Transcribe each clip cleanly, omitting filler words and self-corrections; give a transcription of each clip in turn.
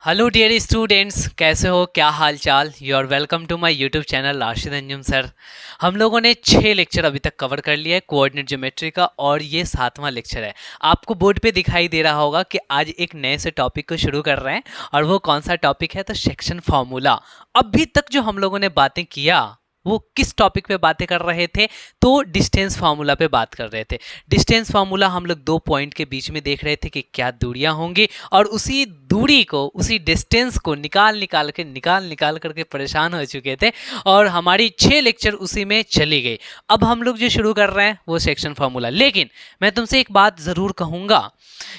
Hello dear students, कैसे हो? क्या हाल चाल? You are welcome to my YouTube channel Rashid Anjum sir. हम लोगों ने 6 लेक्चर अभी तक कवर कर लिया है कोऑर्डिनेट ज्योमेट्री का, और ये 7वां लेक्चर है। आपको बोर्ड पे दिखाई दे रहा होगा कि आज एक नए से टॉपिक को शुरू कर रहे हैं, और वो कौन सा टॉपिक है? तो सेक्शन फार्मूला। अभी तक जो हम लोगों ने बातें किया वो किस टॉपिक पे बातें कर रहे थे? तो डिस्टेंस फार्मूला पे बात कर रहे थे। डिस्टेंस फार्मूला हम लोग दो पॉइंट के बीच में देख रहे थे कि क्या दूरियां होंगी, और उसी दूरी को, उसी डिस्टेंस को निकाल करके परेशान हो चुके थे, और हमारी 6 लेक्चर उसी में चली गई। अब हम लोग जो शुरू कर रहे हैं वो सेक्शन फार्मूला। लेकिन मैं तुमसे एक बात ज़रूर कहूँगा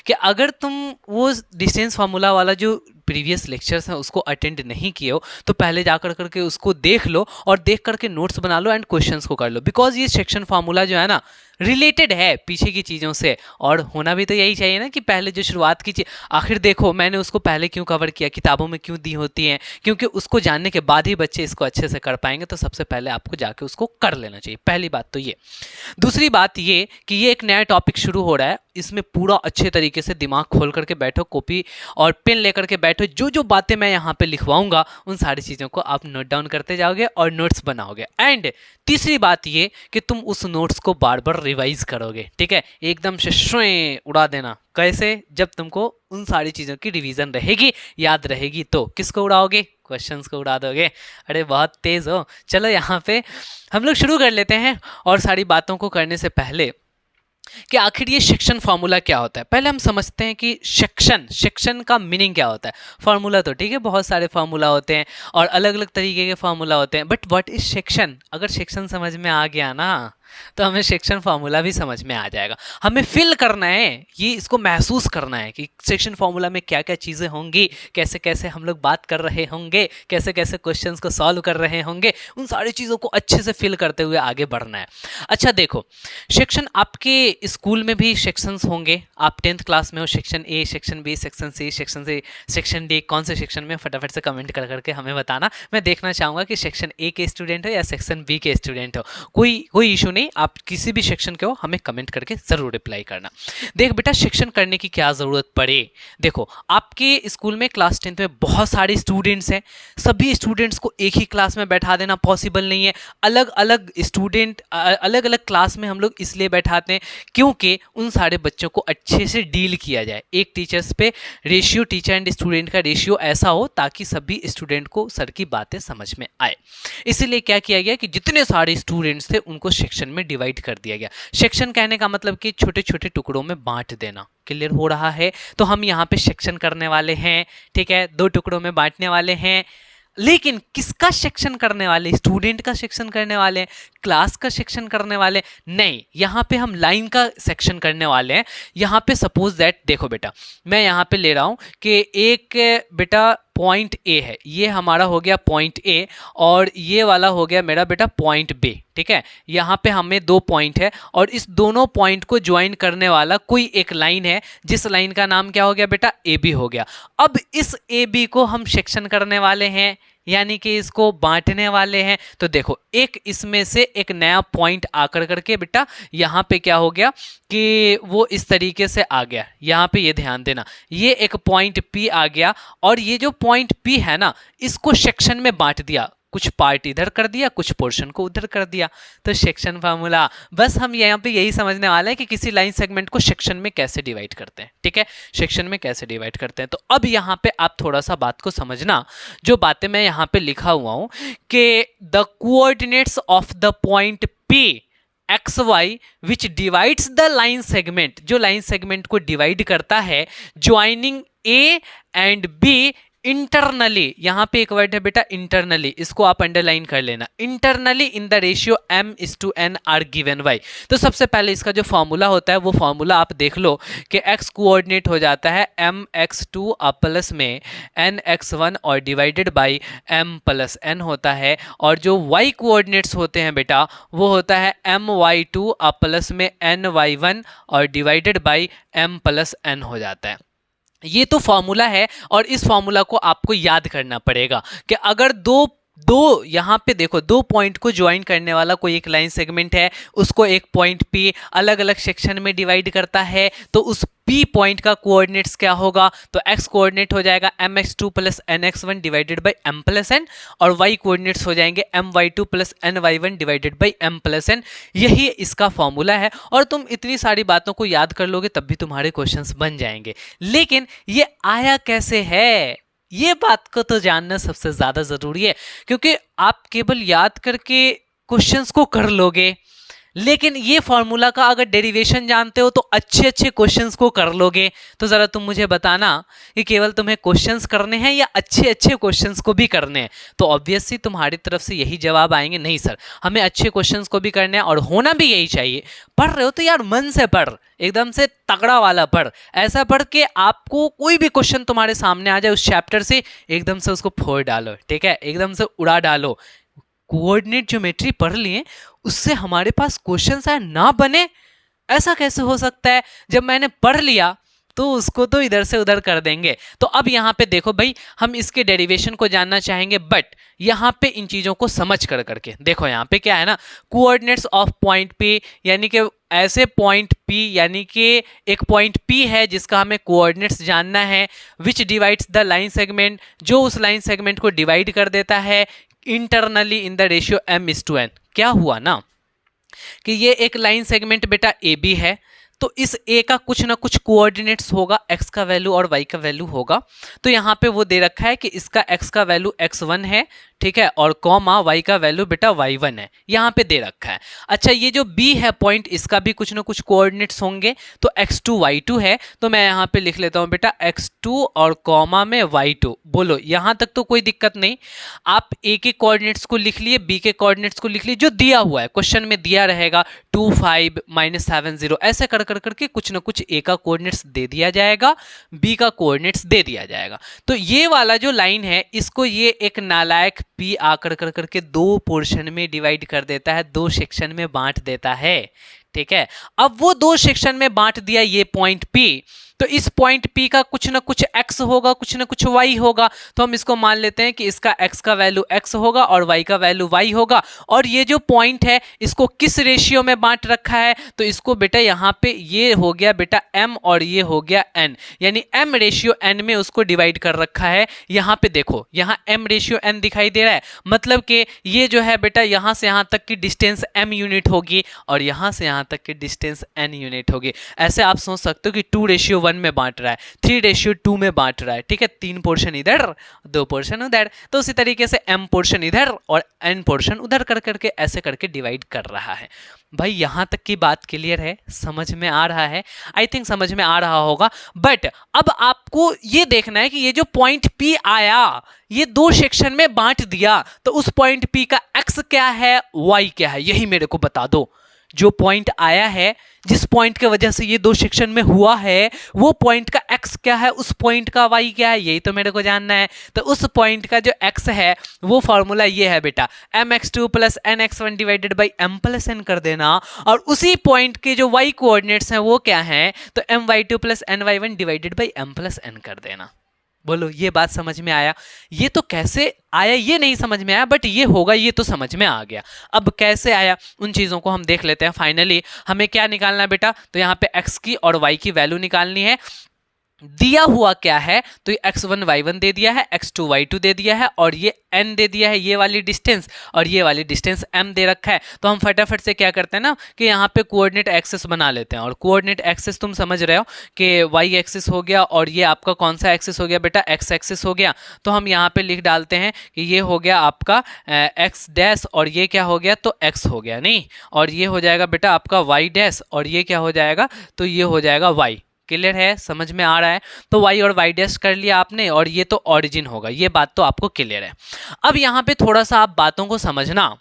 कि अगर तुम वो डिस्टेंस फार्मूला वाला जो प्रीवियस लेक्चर्स हैं उसको अटेंड नहीं किए हो, तो पहले जाकर करके उसको देख लो, और देख करके नोट्स बना लो एंड क्वेश्चंस को कर लो। बिकॉज ये सेक्शन फार्मूला जो है ना, रिलेटेड है पीछे की चीज़ों से, और होना भी तो यही चाहिए ना कि पहले जो शुरुआत की चीज, आखिर देखो मैंने उसको पहले क्यों कवर किया, किताबों में क्यों दी होती हैं, क्योंकि उसको जानने के बाद ही बच्चे इसको अच्छे से कर पाएंगे। तो सबसे पहले आपको जाके उसको कर लेना चाहिए, पहली बात तो ये। दूसरी बात ये कि ये एक नया टॉपिक शुरू हो रहा है, इसमें पूरा अच्छे तरीके से दिमाग खोल करके बैठो, कॉपी और पेन लेकर के बैठो। जो जो बातें मैं यहाँ पे लिखवाऊंगा उन सारी चीज़ों को आप नोट डाउन करते जाओगे और नोट्स बनाओगे। एंड तीसरी बात ये कि तुम उस नोट्स को बार बार रिवाइज करोगे, ठीक है? एकदम से श्वें उड़ा देना। कैसे? जब तुमको उन सारी चीज़ों की रिवीजन रहेगी, याद रहेगी। तो किसको उड़ाओगे? क्वेश्चंस को उड़ा दोगे। अरे बहुत तेज हो। चलो यहाँ पे हम लोग शुरू कर लेते हैं। और सारी बातों को करने से पहले कि आखिर ये सेक्शन फार्मूला क्या होता है, पहले हम समझते हैं कि सेक्शन का मीनिंग क्या होता है। फार्मूला तो ठीक है, बहुत सारे फार्मूला होते हैं और अलग अलग तरीके के फार्मूला होते हैं, बट व्हाट इज सेक्शन? अगर सेक्शन समझ में आ गया ना, तो हमें सेक्शन फार्मूला भी समझ में आ जाएगा। हमें फिल करना है, ये इसको महसूस करना है कि सेक्शन फार्मूला में क्या क्या चीज़ें होंगी, कैसे कैसे हम लोग बात कर रहे होंगे, कैसे कैसे क्वेश्चंस को सॉल्व कर रहे होंगे। उन सारी चीज़ों को अच्छे से फिल करते हुए आगे बढ़ना है। अच्छा देखो, सेक्शन आपके स्कूल में भी सेक्शंस होंगे। आप 10th क्लास में हो, section A, section B, section C, section D, कौन से सेक्शन में? फटाफट से कमेंट कर करके हमें बताना। मैं देखना चाहूँगा कि सेक्शन ए के स्टूडेंट हो या सेक्शन बी के स्टूडेंट हो। कोई इशू नहीं, आप किसी भी सेक्शन के हो, हमें कमेंट करके ज़रूर रिप्लाई करना। देख बेटा, सेक्शन करने की क्या ज़रूरत पड़े? देखो, आपके स्कूल में क्लास 10th में बहुत सारे स्टूडेंट्स हैं। सभी स्टूडेंट्स को एक ही क्लास में बैठा देना पॉसिबल नहीं है। अलग अलग स्टूडेंट अलग अलग क्लास में हम लोग इसलिए बैठाते हैं क्योंकि उन सारे बच्चों को अच्छे से डील किया जाए। एक टीचर्स पे रेशियो, टीचर एंड स्टूडेंट का रेशियो ऐसा हो ताकि सभी स्टूडेंट को सर की बातें समझ में आए। इसीलिए क्या किया गया कि जितने सारे स्टूडेंट्स थे उनको सेक्शन में डिवाइड कर दिया गया। सेक्शन कहने का मतलब कि छोटे छोटे टुकड़ों में बांट देना। क्लियर हो रहा है? तो हम यहाँ पे सेक्शन करने वाले हैं, ठीक है, 2 टुकड़ों में बांटने वाले हैं। लेकिन किसका सेक्शन करने वाले? स्टूडेंट का सेक्शन करने वाले हैं? क्लास का सेक्शन करने वाले? नहीं, यहाँ पे हम लाइन का सेक्शन करने वाले हैं। यहाँ पे सपोज दैट, देखो बेटा, मैं यहाँ पे ले रहा हूँ कि एक बेटा पॉइंट ए है, ये हमारा हो गया पॉइंट ए, और ये वाला हो गया मेरा बेटा पॉइंट बी, ठीक है? यहाँ पे हमें 2 पॉइंट है, और इस दोनों पॉइंट को ज्वाइन करने वाला कोई एक लाइन है, जिस लाइन का नाम क्या हो गया बेटा? ए बी हो गया। अब इस ए बी को हम सेक्शन करने वाले हैं, यानी कि इसको बांटने वाले हैं। तो देखो, एक इसमें से एक नया पॉइंट आकर करके बेटा यहाँ पे क्या हो गया कि वो इस तरीके से आ गया। यहाँ पे ये ध्यान देना, ये एक पॉइंट पी आ गया, और ये जो पॉइंट पी है ना, इसको सेक्शन में बांट दिया। कुछ पार्ट इधर कर दिया, कुछ पोर्शन को उधर कर दिया। तो सेक्शन फार्मूला, बस हम यहाँ पे यही समझने वाले हैं कि किसी लाइन सेगमेंट को सेक्शन में कैसे डिवाइड करते हैं, ठीक है? सेक्शन में कैसे डिवाइड करते हैं। तो अब यहाँ पे आप थोड़ा सा बात को समझना। जो बातें मैं यहाँ पे लिखा हुआ हूँ कि the coordinates of the point P X Y which divides the line segment, जो लाइन सेगमेंट को डिवाइड करता है, joining A and B internally. यहां पे एक वर्ड है बेटा इंटरनली, इसको आप अंडरलाइन कर लेना। Internally in the ratio m:n are given y। तो सबसे पहले इसका जो फॉर्मूला होता है वो फॉर्मूला आप देख लो कि x कोऑर्डिनेट हो जाता है mx2 प्लस में nx1 और divided by m plus n होता है, और जो y कोऑर्डिनेट्स होते हैं बेटा वो होता है my2 प्लस में ny1 और divided by m plus n हो जाता है। ये तो फॉर्मूला है, और इस फॉर्मूला को आपको याद करना पड़ेगा कि अगर 2 दो यहाँ पे देखो, दो पॉइंट को ज्वाइन करने वाला कोई एक लाइन सेगमेंट है, उसको एक पॉइंट पी अलग अलग सेक्शन में डिवाइड करता है, तो उस पी पॉइंट का कोऑर्डिनेट्स क्या होगा? तो एक्स कोऑर्डिनेट हो जाएगा mx2 plus nx1 divided by m plus n, और y कोऑर्डिनेट्स हो जाएंगे my2 plus ny1 divided by m plus n। यही इसका फॉर्मूला है, और तुम इतनी सारी बातों को याद कर लोगे तब भी तुम्हारे क्वेश्चंस बन जाएंगे। लेकिन ये आया कैसे है, ये बात को तो जानना सबसे ज्यादा जरूरी है, क्योंकि आप केवल याद करके क्वेश्चंस को कर लोगे, लेकिन ये फॉर्मूला का अगर डेरिवेशन जानते हो तो अच्छे अच्छे क्वेश्चंस को कर लोगे। तो जरा तुम मुझे बताना कि केवल तुम्हें क्वेश्चंस करने हैं या अच्छे अच्छे क्वेश्चंस को भी करने हैं? तो ऑब्वियसली तुम्हारी तरफ से यही जवाब आएंगे, नहीं सर हमें अच्छे क्वेश्चंस को भी करने हैं और होना भी यही चाहिए। पढ़ रहे हो तो यार मन से पढ़, एकदम से तगड़ा वाला पढ़, ऐसा पढ़ के आपको कोई भी क्वेश्चन तुम्हारे सामने आ जाए उस चैप्टर से एकदम से उसको फोड़ डालो, ठीक है, एकदम से उड़ा डालो। कोऑर्डिनेट ज्योमेट्री पढ़ लिए, उससे हमारे पास क्वेश्चन आए ना बने, ऐसा कैसे हो सकता है? जब मैंने पढ़ लिया तो उसको तो इधर से उधर कर देंगे। तो अब यहाँ पे देखो भाई, हम इसके डेरिवेशन को जानना चाहेंगे, बट यहाँ पे इन चीजों को समझ कर करके देखो, यहाँ पे क्या है ना, कोऑर्डिनेट्स ऑफ पॉइंट पी, यानी कि ऐसे पॉइंट पी, यानी कि एक पॉइंट पी है जिसका हमें कोऑर्डिनेट्स जानना है, विच डिवाइड्स द लाइन सेगमेंट, जो उस लाइन सेगमेंट को डिवाइड कर देता है internally in the ratio m:n। क्या हुआ ना कि ये एक लाइन सेगमेंट बेटा ए बी है, तो इस ए का कुछ ना कुछ कोऑर्डिनेट्स होगा, एक्स का वैल्यू और वाई का वैल्यू होगा। तो यहाँ पे वो दे रखा है कि इसका एक्स का वैल्यू x1 है, ठीक है, और कॉमा वाई का वैल्यू बेटा y1 है, यहाँ पे दे रखा है। अच्छा, ये जो b है पॉइंट, इसका भी कुछ ना कुछ कोऑर्डिनेट्स होंगे, तो x2 y2 है, तो मैं यहाँ पे लिख लेता हूँ बेटा x2 और कॉमा में y2। बोलो यहाँ तक तो कोई दिक्कत नहीं। आप a के कोऑर्डिनेट्स को लिख लिए, b के कोऑर्डिनेट्स को लिख लिए, जो दिया हुआ है क्वेश्चन में दिया रहेगा 2 5 -7 0, ऐसे कर करके कुछ ना कुछ a का कोऑर्डिनेट्स दे दिया जाएगा, b का कोऑर्डिनेट्स दे दिया जाएगा। तो ये वाला जो लाइन है, इसको ये एक नालायक p आकर कर करके दो पोर्शन में डिवाइड कर देता है, दो सेक्शन में बांट देता है, ठीक है। अब वो दो सेक्शन में बांट दिया ये पॉइंट p, तो इस पॉइंट P का कुछ ना कुछ x होगा, कुछ ना कुछ y होगा, तो हम इसको मान लेते हैं कि इसका x का वैल्यू x होगा और y का वैल्यू y होगा। और ये जो पॉइंट है इसको किस रेशियो में बांट रखा है? तो इसको बेटा यहाँ पे ये हो गया बेटा m और ये हो गया n, यानी m:n में उसको डिवाइड कर रखा है। यहाँ पे देखो, यहाँ m:n दिखाई दे रहा है, मतलब कि ये जो है बेटा यहाँ से यहाँ तक की डिस्टेंस m यूनिट होगी और यहाँ से यहाँ तक की डिस्टेंस n यूनिट होगी। ऐसे आप सोच सकते हो कि 2:1 में बांट रहा है, 3:2 में बांट रहा है, ठीक है, 3 पोर्शन इधर 2 पोर्शन उधर, तो उसी तरीके से m पोर्शन इधर और n पोर्शन उधर कर करके ऐसे करके डिवाइड कर रहा है। भाई यहां तक की बात क्लियर है, समझ में आ रहा है? आई थिंक समझ में आ रहा होगा। बट अब आपको ये देखना है कि ये जो पॉइंट P आया, ये दो सेक्शन में बांट दिया, तो उस पॉइंट P का x क्या है, y क्या है, यही मेरे को बता दो। जो पॉइंट आया है, जिस पॉइंट की वजह से ये दो सेक्शन में हुआ है, वो पॉइंट का x क्या है, उस पॉइंट का y क्या है, यही तो मेरे को जानना है। तो उस पॉइंट का जो x है वो फॉर्मूला ये है बेटा, mx2 plus nx1 divided by m plus n कर देना, और उसी पॉइंट के जो y कोऑर्डिनेट्स हैं वो क्या हैं, तो my2 plus ny1 divided by m plus n कर देना। बोलो ये बात समझ में आया? ये तो कैसे आया ये नहीं समझ में आया, बट ये होगा ये तो समझ में आ गया। अब कैसे आया उन चीज़ों को हम देख लेते हैं। फाइनली हमें क्या निकालना है बेटा, तो यहाँ पे x की और y की वैल्यू निकालनी है। दिया हुआ क्या है, तो ये x1 y1 दे दिया है, x2 y2 दे दिया है, और ये n दे दिया है, ये वाली डिस्टेंस, और ये वाली डिस्टेंस m दे रखा है। तो हम फटाफट से क्या करते हैं ना कि यहाँ पे कोऑर्डिनेट एक्सिस बना लेते हैं। और कोऑर्डिनेट एक्सिस तुम समझ रहे हो कि y एक्सिस हो गया, और ये आपका कौन सा एक्सिस हो गया बेटा, x एक्सिस हो गया। तो हम यहाँ पे लिख डालते हैं कि ये हो गया आपका x डैश, और ये क्या हो गया, तो x हो गया, नहीं, और ये हो जाएगा बेटा आपका y डैश, और ये क्या हो जाएगा, तो ये हो जाएगा y। क्लियर है, समझ में आ रहा है? तो y और y डैश कर लिया आपने, और ये तो ओरिजिन होगा, ये बात तो आपको क्लियर है। अब यहाँ पे थोड़ा सा आप बातों को समझना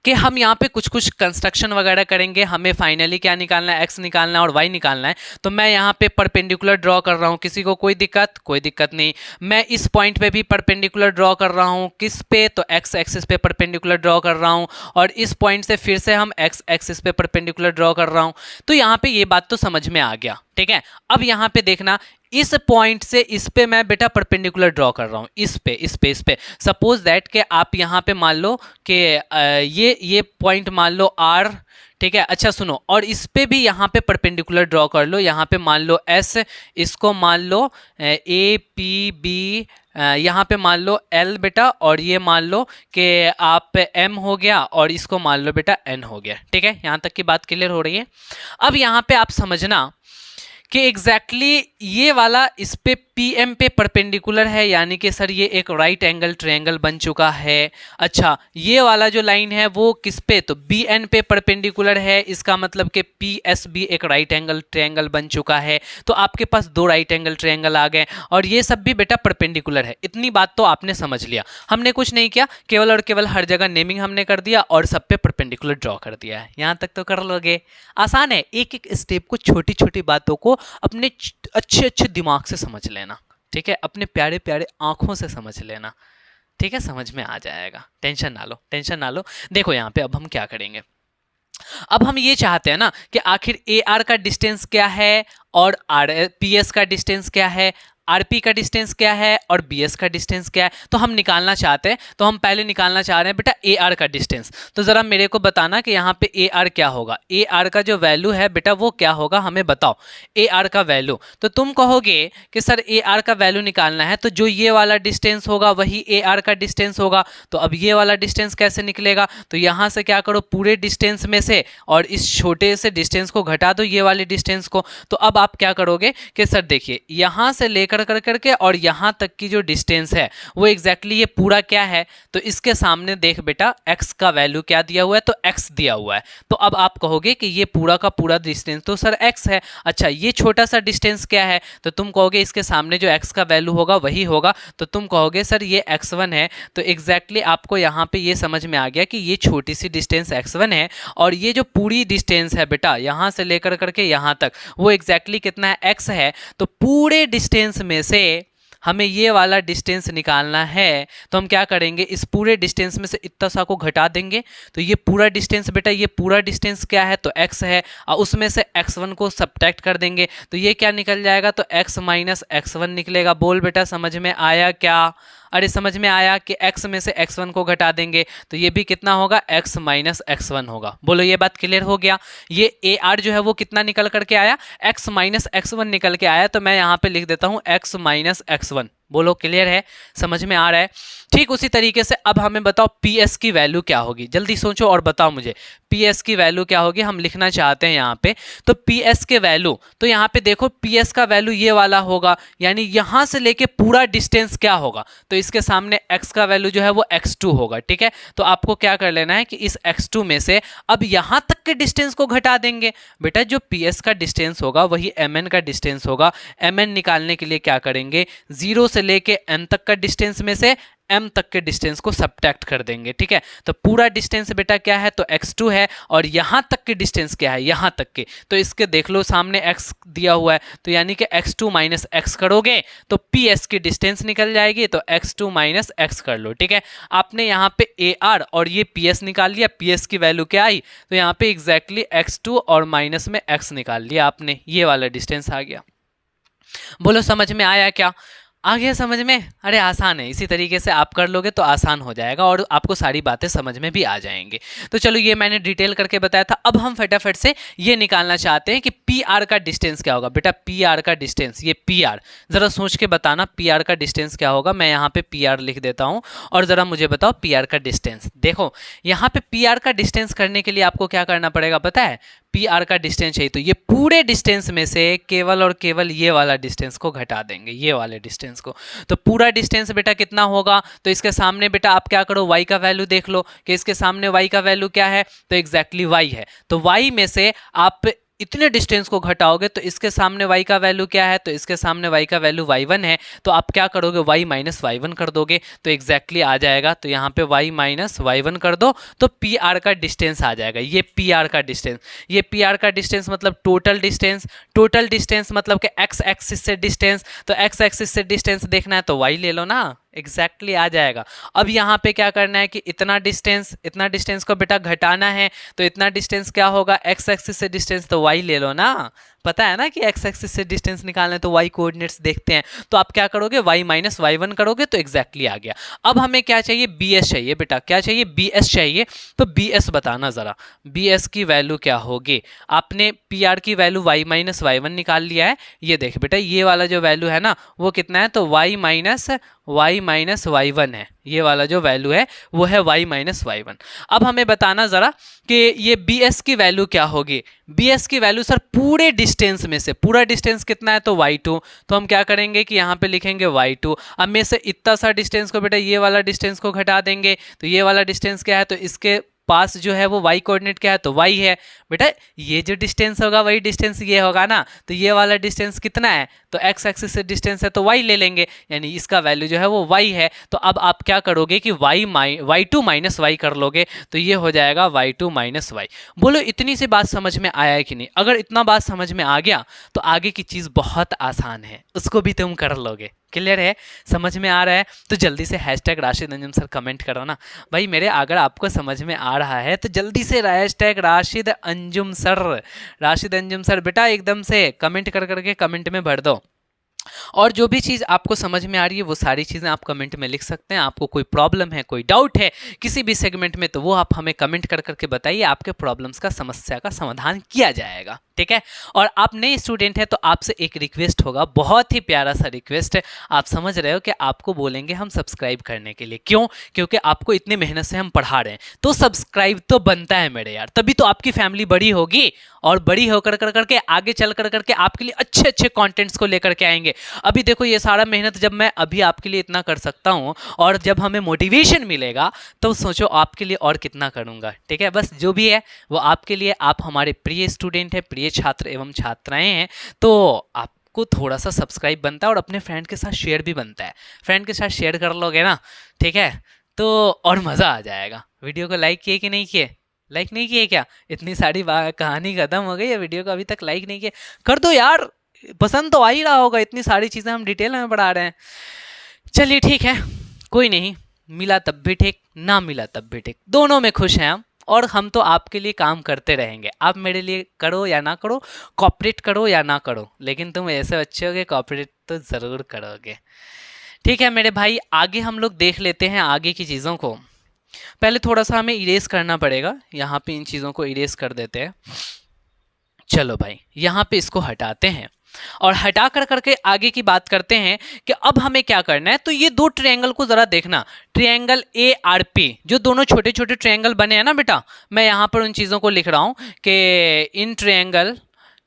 कि हम यहाँ पे कुछ कुछ कंस्ट्रक्शन वगैरह करेंगे। हमें फाइनली क्या निकालना है, x निकालना है और y निकालना है। तो मैं यहाँ पे परपेंडिकुलर ड्रॉ कर रहा हूँ, किसी को कोई दिक्कत? कोई दिक्कत नहीं। मैं इस पॉइंट पे भी परपेंडिकुलर ड्रॉ कर रहा हूँ, किस पे, तो x एक्सिस पे परपेंडिकुलर ड्रॉ कर रहा हूँ, और इस पॉइंट से फिर से हम x एक्सिस पे परपेंडिकुलर ड्रॉ कर रहा हूँ। तो यहाँ पे ये बात तो समझ में आ गया, ठीक है। अब यहाँ पे देखना, इस पॉइंट से इस पे मैं बेटा परपेंडिकुलर ड्रॉ कर रहा हूँ, इस पे सपोज दैट कि आप यहाँ पे मान लो कि ये पॉइंट मान लो आर, ठीक है। अच्छा सुनो, और इस पे भी यहाँ पे परपेंडिकुलर ड्रॉ कर लो, यहाँ पे मान लो एस, इसको मान लो ए पी बी, यहाँ पे मान लो एल बेटा, और ये मान लो कि आप एम हो गया, और इसको मान लो बेटा एन हो गया, ठीक है। यहाँ तक की बात क्लियर हो रही है। अब यहाँ पे आप समझना कि एग्जैक्टली ये वाला इस पे पी एम पे परपेंडिकुलर है, यानी कि सर ये एक राइट एंगल ट्रायंगल बन चुका है। अच्छा ये वाला जो लाइन है वो किस पे, तो बी एन पे परपेंडिकुलर है, इसका मतलब कि पी एस बी एक राइट एंगल ट्रायंगल बन चुका है। तो आपके पास दो राइट एंगल ट्रायंगल आ गए, और ये सब भी बेटा परपेंडिकुलर है। इतनी बात तो आपने समझ लिया, हमने कुछ नहीं किया, केवल और केवल हर जगह नेमिंग हमने कर दिया और सब पे परपेंडिकुलर ड्रॉ कर दिया है। यहाँ तक तो कर लोगे, आसान है। एक एक स्टेप को, छोटी छोटी बातों को अपने अच्छे अच्छे दिमाग से समझ लेना, ठीक है, अपने प्यारे प्यारे आंखों से समझ लेना, ठीक है, समझ में आ जाएगा। टेंशन ना लो, टेंशन ना लो। देखो यहाँ पे अब हम क्या करेंगे, अब हम ये चाहते हैं ना कि आखिर ए आर का डिस्टेंस क्या है और आर पी एस का डिस्टेंस क्या है, आरपी का डिस्टेंस क्या है और बीएस का डिस्टेंस क्या है, तो हम निकालना चाहते हैं। तो हम पहले निकालना चाह रहे हैं बेटा ए आर का डिस्टेंस। तो ज़रा मेरे को बताना कि यहाँ पे ए आर क्या होगा, ए आर का जो वैल्यू है बेटा वो क्या होगा, हमें बताओ ए आर का वैल्यू। तो तुम कहोगे कि सर ए आर का वैल्यू निकालना है, तो जो ये वाला डिस्टेंस होगा वही ए आर का डिस्टेंस होगा। तो अब ये वाला डिस्टेंस कैसे निकलेगा, तो यहाँ से क्या करो, पूरे डिस्टेंस में से और इस छोटे से डिस्टेंस को घटा दो ये वाले डिस्टेंस को। तो अब आप क्या करोगे कि सर देखिए यहाँ से लेकर करके और यहाँ तक की जो डिस्टेंस है वो एग्जैक्टली ये पूरा क्या है, तो इसके सामने देख बेटा x का वैल्यू क्या दिया हुआ है, तो x दिया हुआ है। तो अब आप कहोगे कि ये पूरा का पूरा डिस्टेंस तो सर x है। अच्छा ये छोटा सा डिस्टेंस क्या है, तो तुम कहोगे इसके सामने जो x का वैल्यू होगा वही होगा। तो तुम कहोगे सर ये x1 है। तो एग्जैक्टली आपको यहाँ पे ये समझ में आ गया कि ये छोटी सी डिस्टेंस x1 है, और ये जो पूरी डिस्टेंस है बेटा यहाँ से लेकर करके यहाँ तक वो एग्जैक्टली कितना है, x है। तो पूरे डिस्टेंस में से हमें ये वाला डिस्टेंस निकालना है, तो हम क्या करेंगे, इस पूरे डिस्टेंस में से इतना सा को घटा देंगे। तो ये पूरा डिस्टेंस बेटा, ये पूरा डिस्टेंस क्या है, तो x है, और उसमें से x1 को सब्ट्रैक्ट कर देंगे। तो ये क्या निकल जाएगा, तो x माइनस x1 निकलेगा। बोल बेटा समझ में आया क्या, अरे समझ में आया कि x में से x1 को घटा देंगे तो ये भी कितना होगा, x माइनस x1 होगा। बोलो ये बात क्लियर हो गया। ये ए आर जो है वो कितना निकल करके आया, x माइनस x1 निकल के आया। तो मैं यहाँ पे लिख देता हूँ x माइनस x1। बोलो क्लियर है, समझ में आ रहा है। ठीक उसी तरीके से अब हमें बताओ पी एस की वैल्यू क्या होगी, जल्दी सोचो और बताओ मुझे पी एस की वैल्यू क्या होगी। हम लिखना चाहते हैं यहाँ पे, तो पी एस के वैल्यू, तो यहाँ पे देखो पी एस का वैल्यू ये वाला होगा, यानी यहाँ से लेके पूरा डिस्टेंस क्या होगा, तो इसके सामने x का वैल्यू जो है वो x2 होगा। ठीक है, तो आपको क्या कर लेना है कि इस x2 में से अब यहाँ तक के डिस्टेंस को घटा देंगे। बेटा जो पी एस का डिस्टेंस होगा वही एम एन का डिस्टेंस होगा। एम एन निकालने के लिए क्या करेंगे, 0 से लेके n तक का डिस्टेंस में से m तक के डिस्टेंस को सब्ट्रैक्ट कर देंगे। ठीक है, तो पूरा डिस्टेंस बेटा क्या है, तो x2 है, और यहाँ तक के डिस्टेंस क्या है, यहाँ तक के, तो इसके देख लो सामने x दिया हुआ है, तो यानी कि x2 माइनस x करोगे तो ps की डिस्टेंस निकल जाएगी। तो x2 माइनस x कर लो। ठीक है, आपने यहाँ पे AR और ये PS निकाल लिया, PS की वैल्यू क्या आई, तो यहाँ पे एग्जैक्टली x2 और माइनस में x निकाल लिया आपने, ये वाला डिस्टेंस आ गया। बोलो समझ में आया क्या, आ गया समझ में, अरे आसान है, इसी तरीके से आप कर लोगे तो आसान हो जाएगा और आपको सारी बातें समझ में भी आ जाएंगे। तो चलो ये मैंने डिटेल करके बताया था। अब हम फटाफट से ये निकालना चाहते हैं कि पी आर का डिस्टेंस क्या होगा। बेटा पी आर का डिस्टेंस, ये पी आर ज़रा सोच के बताना पी आर का डिस्टेंस क्या होगा। मैं यहाँ पे पी आर लिख देता हूँ और ज़रा मुझे बताओ पी आर का डिस्टेंस। देखो यहाँ पे पी आर का डिस्टेंस करने के लिए आपको क्या करना पड़ेगा पता है, पी आर का डिस्टेंस चाहिए तो ये पूरे डिस्टेंस में से केवल और केवल ये वाला डिस्टेंस को घटा देंगे, ये वाले डिस्टेंस को। तो पूरा डिस्टेंस बेटा कितना होगा, तो इसके सामने बेटा आप क्या करो, y का वैल्यू देख लो कि इसके सामने y का वैल्यू क्या है, तो एग्जैक्टली y है। तो y में से आप इतने डिस्टेंस को घटाओगे तो इसके सामने y का वैल्यू क्या है, तो इसके सामने y का वैल्यू y1 है। तो आप क्या करोगे, y माइनस y1 कर दोगे तो एग्जैक्टली आ जाएगा। तो यहाँ पे y माइनस y1 कर दो तो पी आर का डिस्टेंस आ जाएगा। ये पी आर का डिस्टेंस, ये पी आर का डिस्टेंस मतलब टोटल डिस्टेंस, टोटल डिस्टेंस मतलब कि x एक्सिस से डिस्टेंस, तो x एक्सिस से डिस्टेंस देखना है तो y ले लो ना, एग्जैक्टली आ जाएगा। अब यहाँ पे क्या करना है कि इतना डिस्टेंस को बेटा घटाना है, तो इतना डिस्टेंस क्या होगा, x एक्सिस से डिस्टेंस, तो y ले लो ना, पता है ना कि एक्स एक्सिस से डिस्टेंस निकालना है तो वाई कोऑर्डिनेट्स देखते हैं, तो आप क्या करोगे, वाई माइनस वाई वन करोगे तो एग्जैक्टली आ गया। अब हमें क्या चाहिए, बी एस चाहिए बेटा, क्या चाहिए, बी एस चाहिए। तो बी एस बताना ज़रा, बी एस की वैल्यू क्या होगी। आपने पी आर की value Y minus Y one निकाल लिया है, ये देख बेटा ये वाला जो वैल्यू है ना वो कितना है, तो वाई माइनस वाई वन है, ये वाला जो वैल्यू है वो है वाई माइनस वाई वन। अब हमें बताना ज़रा कि ये बी एस की वैल्यू क्या होगी। बी एस की वैल्यू सर पूरे डिस्टेंस में से, पूरा डिस्टेंस कितना है, तो वाई टू, तो हम क्या करेंगे कि यहाँ पे लिखेंगे वाई टू। अब में से इतना सा डिस्टेंस को बेटा ये वाला डिस्टेंस को घटा देंगे, तो ये वाला डिस्टेंस क्या है, तो इसके पास जो है वो y कोऑर्डिनेट क्या है, तो y है। बेटा ये जो डिस्टेंस होगा वही डिस्टेंस ये होगा ना, तो ये वाला डिस्टेंस कितना है, तो x एक्सिस से डिस्टेंस है तो y ले लेंगे, यानी इसका वैल्यू जो है वो y है। तो अब आप क्या करोगे कि वाई टू माइनस वाई कर लोगे, तो ये हो जाएगा वाई टू माइनस वाई। बोलो इतनी सी बात समझ में आया है कि नहीं। अगर इतना बात समझ में आ गया तो आगे की चीज़ बहुत आसान है, उसको भी तुम कर लोगे। क्लियर है, समझ में आ रहा है, तो जल्दी से hashtag Rashid Anjum sir comment करो ना भाई मेरे। अगर आपको समझ में आ रहा है तो जल्दी से हैशटैग राशिद अंजुम सर बेटा एकदम से कमेंट कर करके कमेंट में भर दो। और जो भी चीज़ आपको समझ में आ रही है वो सारी चीज़ें आप कमेंट में लिख सकते हैं। आपको कोई प्रॉब्लम है, कोई डाउट है किसी भी सेगमेंट में, तो वो आप हमें कमेंट कर करके बताइए, आपके प्रॉब्लम्स का, समस्या का समाधान किया जाएगा। ठीक है, और आप नए स्टूडेंट हैं तो आपसे एक रिक्वेस्ट होगा, बहुत ही प्यारा सा रिक्वेस्ट है। आप समझ रहे हो कि आपको बोलेंगे हम सब्सक्राइब करने के लिए, क्यों, क्योंकि आपको इतनी मेहनत से हम पढ़ा रहे हैं, तो सब्सक्राइब तो बनता है मेरे यार, तभी तो आपकी फैमिली बड़ी होगी, और बड़ी होकर कर करके आगे चल कर करके आपके लिए अच्छे अच्छे कंटेंट्स को लेकर के आएंगे। अभी देखो ये सारा मेहनत जब मैं अभी आपके लिए इतना कर सकता हूँ, और जब हमें मोटिवेशन मिलेगा तो सोचो आपके लिए और कितना करूँगा। ठीक है, बस जो भी है वो आपके लिए, आप हमारे प्रिय स्टूडेंट हैं, प्रिय छात्र एवं छात्राएं हैं, तो आप को थोड़ा सा सब्सक्राइब बनता है और अपने फ्रेंड के साथ शेयर भी बनता है। फ्रेंड के साथ शेयर कर लोगे ना, ठीक है, तो और मज़ा आ जाएगा। वीडियो को लाइक किए कि नहीं किए, लाइक नहीं किए क्या, इतनी सारी कहानी खत्म हो गई है, वीडियो को अभी तक लाइक नहीं किए, कर दो यार, पसंद तो आ ही रहा होगा, इतनी सारी चीज़ें हम डिटेल में पढ़ा रहे हैं। चलिए ठीक है, कोई नहीं, मिला तब भी ठीक, ना मिला तब भी ठीक, दोनों में खुश हैं हम, और हम तो आपके लिए काम करते रहेंगे। आप मेरे लिए करो या ना करो, कॉपरेट करो या ना करो, लेकिन तुम ऐसे बच्चे होगे कॉपरेट तो ज़रूर करोगे। ठीक है मेरे भाई, आगे हम लोग देख लेते हैं आगे की चीज़ों को। पहले थोड़ा सा हमें इरेज करना पड़ेगा, यहाँ पे इन चीज़ों को इरेज कर देते हैं। चलो भाई यहाँ पे इसको हटाते हैं, और हटा कर करके आगे की बात करते हैं कि अब हमें क्या करना है। तो ये दो ट्रायंगल को जरा देखना, ट्रायंगल ए आर पी, जो दोनों छोटे छोटे ट्रायंगल बने हैं ना बेटा, मैं यहाँ पर उन चीज़ों को लिख रहा हूँ कि इन ट्रायंगल,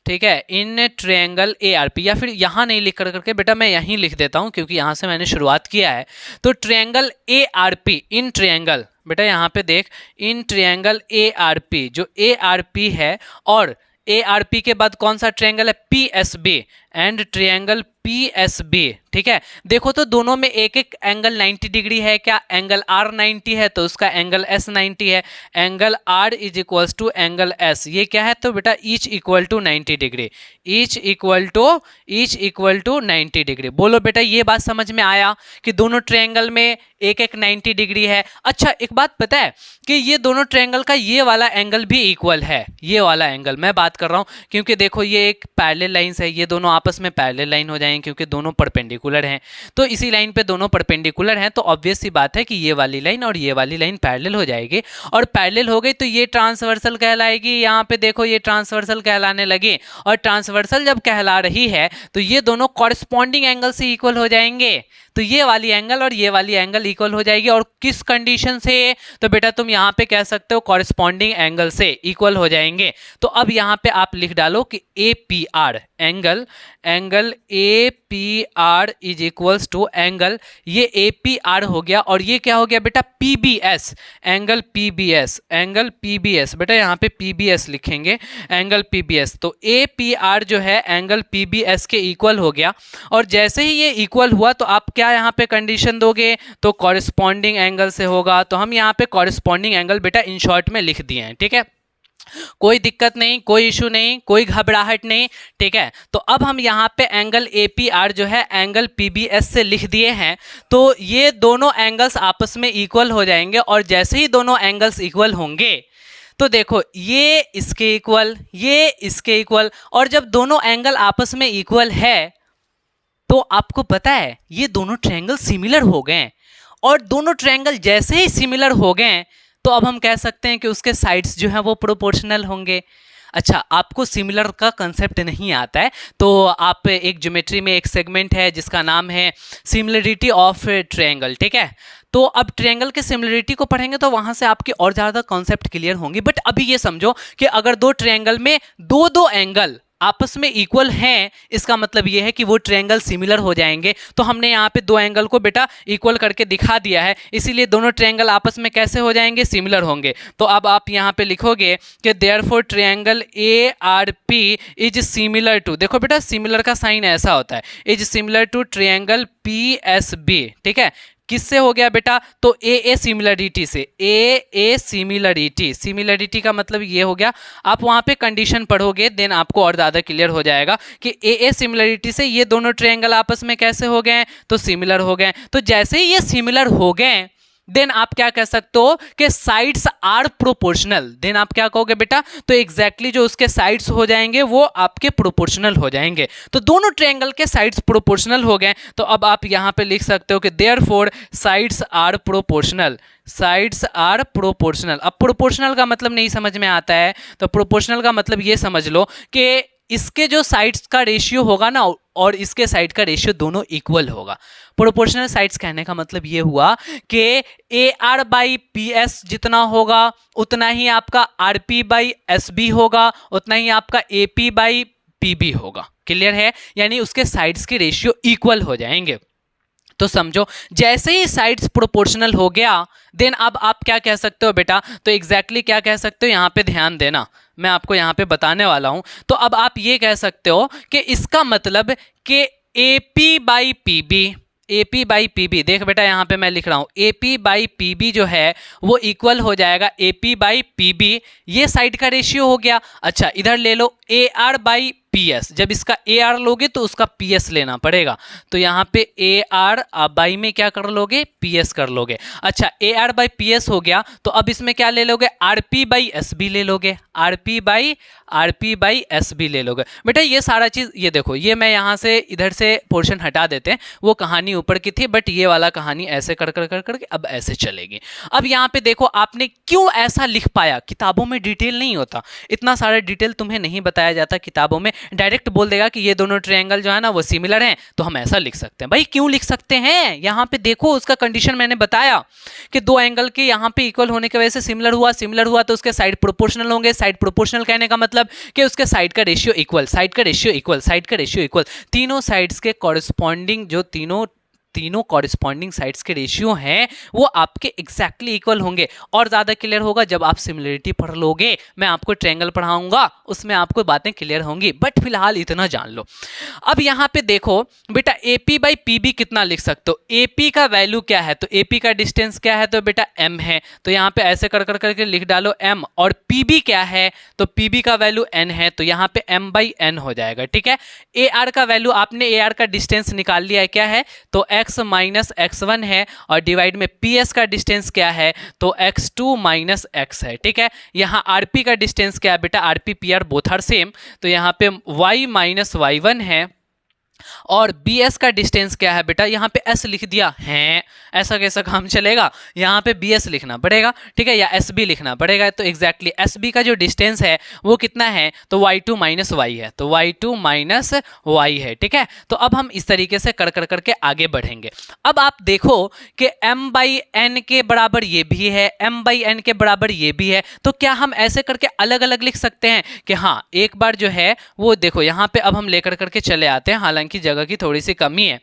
ठीक है, in triangle A R P, या फिर यहाँ नहीं लिख कर करके बेटा मैं यहीं लिख देता हूँ क्योंकि यहाँ से मैंने शुरुआत किया है। तो triangle A R P, in triangle, बेटा यहाँ पे देख, in triangle A R P, जो ए आर पी है, और ए आर पी के बाद कौन सा ट्रायंगल है, P S B, and triangle P S B. ठीक है, देखो तो दोनों में एक एक एंगल 90 डिग्री है क्या, एंगल आर 90 है तो उसका एंगल एस 90 है, angle R is equals to angle S, ये क्या है, तो बेटा each equal to 90 degree, each equal to 90 degree. बोलो बेटा ये बात समझ में आया कि दोनों ट्रायंगल में एक एक 90 डिग्री है। अच्छा एक बात पता है कि ये दोनों ट्रायंगल का ये वाला एंगल भी इक्वल है, ये वाला एंगल मैं बात कर रहा हूँ, क्योंकि देखो ये एक पैरेलल लाइंस है, ये दोनों आपस में पैरेलल लाइन हो जाएंगे क्योंकि दोनों परपेंडिकुलर हैं। तो इसी लाइन पे दोनों परपेंडिकुलर हैं, तो ऑब्वियस सी बात है कि ये वाली लाइन और ये वाली लाइन पैरेलल हो जाएगी, और पैरेलल हो गई तो ये ट्रांसवर्सल कहलाएगी। यहाँ पे देखो ये ट्रांसवर्सल कहलाने लगी, और ट्रांसवर्सल जब कहला रही है तो ये दोनों कॉरस्पॉन्डिंग एंगल से इक्वल हो जाएंगे, तो ये वाली एंगल और ये वाली एंगल इक्वल हो जाएगी। और किस कंडीशन से, तो बेटा तुम यहाँ पे कह सकते हो कॉरस्पॉन्डिंग एंगल से इक्वल हो जाएंगे। तो अब यहाँ पे आप लिख डालो कि A P R, angle A P R is equals to angle, ये ए पी आर हो गया, और ये क्या हो गया बेटा, P B S, angle P B S, बेटा यहाँ पे पी बी एस लिखेंगे, एंगल पी बी एस। तो ए पी आर जो है एंगल पी बी एस के इक्वल हो गया, और जैसे ही ये इक्वल हुआ तो आप क्या यहाँ पे कंडीशन दोगे, तो कॉरस्पॉन्डिंग एंगल से होगा। तो हम यहाँ पे कॉरस्पॉन्डिंग एंगल बेटा इन शॉर्ट में लिख दिए हैं। ठीक है, कोई दिक्कत नहीं, कोई इशू नहीं, कोई घबराहट नहीं। ठीक है, तो अब हम यहाँ पे एंगल ए पी आर जो है एंगल पी बी एस से लिख दिए हैं, तो ये दोनों एंगल्स आपस में इक्वल हो जाएंगे, और जैसे ही दोनों एंगल्स इक्वल होंगे तो देखो ये इसके इक्वल, ये इसके इक्वल, और जब दोनों एंगल आपस में इक्वल है तो आपको पता है ये दोनों ट्रायंगल सिमिलर हो गए, और दोनों ट्रायंगल जैसे ही सिमिलर हो गए तो अब हम कह सकते हैं कि उसके साइड्स जो हैं वो प्रोपोर्शनल होंगे। अच्छा, आपको सिमिलर का कंसेप्ट नहीं आता है तो आप एक ज्योमेट्री में एक सेगमेंट है जिसका नाम है सिमिलरिटी ऑफ ट्रायंगल, ठीक है। तो अब ट्रायंगल के सिमिलरिटी को पढ़ेंगे तो वहां से आपके और ज़्यादा कॉन्सेप्ट क्लियर होंगे। बट अभी ये समझो कि अगर दो ट्रायंगल में दो दो एंगल आपस में इक्वल हैं, इसका मतलब ये है कि वो ट्रायंगल सिमिलर हो जाएंगे। तो हमने यहाँ पे दो एंगल को बेटा इक्वल करके दिखा दिया है, इसीलिए दोनों ट्रायंगल आपस में कैसे हो जाएंगे, सिमिलर होंगे। तो अब आप यहाँ पे लिखोगे कि therefore triangle A R P is similar to, देखो बेटा सिमिलर का साइन ऐसा होता है, is similar to triangle P S B, ठीक है। किससे हो गया बेटा, तो ए सिमिलरिटी से, ए सिमिलरिटी, सिमिलरिटी का मतलब ये हो गया, आप वहां पे कंडीशन पढ़ोगे देन आपको और ज़्यादा क्लियर हो जाएगा कि ए सिमिलरिटी से ये दोनों ट्रायंगल आपस में कैसे हो गए, तो सिमिलर हो गए। तो जैसे ही ये सिमिलर हो गए देन आप क्या कह सकते हो कि साइड्स आर प्रोपोर्शनल, देन आप क्या कहोगे बेटा, तो एग्जैक्टली जो उसके साइड्स हो जाएंगे वो आपके प्रोपोर्शनल हो जाएंगे। तो दोनों ट्रायंगल के साइड्स प्रोपोर्शनल हो गए, तो अब आप यहां पे लिख सकते हो कि therefore sides are proportional, sides are proportional. अब प्रोपोर्शनल का मतलब नहीं समझ में आता है, तो प्रोपोर्शनल का मतलब ये समझ लो कि इसके जो साइड्स का रेशियो होगा ना और इसके साइड का रेशियो दोनों इक्वल होगा। प्रोपोर्शनल साइड्स कहने का मतलब ये हुआ कि A R by P S जितना होगा उतना ही आपका R P by S B होगा, उतना ही आपका A P by P B होगा। क्लियर है, यानी उसके साइड्स के रेशियो इक्वल हो जाएंगे। तो समझो जैसे ही साइड्स प्रोपोर्शनल हो गया देन अब आप क्या कह सकते हो बेटा, तो एग्जैक्टली क्या कह सकते हो, यहाँ पे ध्यान देना, मैं आपको यहाँ पे बताने वाला हूँ। तो अब आप ये कह सकते हो कि इसका मतलब कि A P by P B, A P by P B, देख बेटा यहाँ पे मैं लिख रहा हूँ A P by P B जो है वो इक्वल हो जाएगा A P by P B, ये साइड का रेशियो हो गया। अच्छा इधर ले लो A R by P S, जब इसका ए आर लोगे तो उसका पी एस लेना पड़ेगा, तो यहाँ पे ए आर बाई में क्या कर लोगे, पी एस कर लोगे। अच्छा A R by P S हो गया, तो अब इसमें क्या ले लोगे, R P by S B ले लोगे, R P by S B ले लोगे। बेटा ये सारा चीज़, ये देखो ये मैं यहाँ से इधर से पोर्शन हटा देते हैं, वो कहानी ऊपर की थी बट ये वाला कहानी ऐसे कर कर कर करके अब ऐसे चलेगी। अब यहाँ पे देखो आपने क्यों ऐसा लिख पाया, किताबों में डिटेल नहीं होता, इतना सारा डिटेल तुम्हें नहीं बताया जाता किताबों में, डायरेक्ट बोल देगा कि ये दोनों ट्रायंगल जो है ना वो सिमिलर हैं, तो हम ऐसा लिख सकते हैं। भाई क्यों लिख सकते हैं, यहाँ पे देखो उसका कंडीशन मैंने बताया कि दो एंगल के यहाँ पे इक्वल होने की वजह से सिमिलर हुआ तो उसके साइड प्रोपोर्शनल होंगे। साइड प्रोपोर्शनल कहने का मतलब कि उसके साइड का रेशियो इक्वल, साइड का रेशियो इक्वल, साइड का रेशियो इक्वल, तीनों साइड्स के कॉरेस्पॉन्डिंग जो तीनों कॉरेस्पॉन्डिंग साइड्स के रेशियो हैं वो आपके एग्जैक्टली इक्वल होंगे। और ज़्यादा क्लियर होगा जब आप सिमिलरिटी पढ़ लोगे, मैं आपको ट्रायंगल पढ़ाऊंगा उसमें आपको बातें क्लियर होंगी, बट फिलहाल इतना जान लो। अब यहाँ पे देखो बेटा A P by P B कितना लिख सकते हो, ए पी का वैल्यू क्या है, तो ए पी का डिस्टेंस क्या है, तो बेटा एम है, तो यहाँ पे ऐसे कर कर करके लिख डालो एम, और पी बी क्या है, तो पी बी का वैल्यू एन है, तो यहाँ पे एम बाई एन हो जाएगा, ठीक है। ए आर का वैल्यू आपने ए आर का डिस्टेंस निकाल लिया है, क्या है, तो x माइनस x1 है, और डिवाइड में PS का डिस्टेंस क्या है, तो x2 माइनस x है, ठीक है। यहाँ RP का डिस्टेंस क्या है बेटा, RP PR both are same, तो यहाँ पे y माइनस y1 है, और BS का डिस्टेंस क्या है बेटा, यहाँ पे S लिख दिया है, ऐसा कैसा काम चलेगा, यहाँ पे BS लिखना पड़ेगा, ठीक है, या SB लिखना पड़ेगा। तो एग्जैक्टली SB का जो डिस्टेंस है वो कितना है, तो y2 माइनस y है, तो y2 माइनस y है, ठीक है। तो अब हम इस तरीके से कर कर करके आगे बढ़ेंगे। अब आप देखो कि m बाई एन के बराबर ये भी है, m बाई एन के बराबर ये भी है, तो क्या हम ऐसे करके अलग अलग लिख सकते हैं कि हाँ, एक बार जो है वो देखो यहाँ पे अब हम लेकर करके चले आते हैं, हालांकि की जगह की थोड़ी सी कमी है।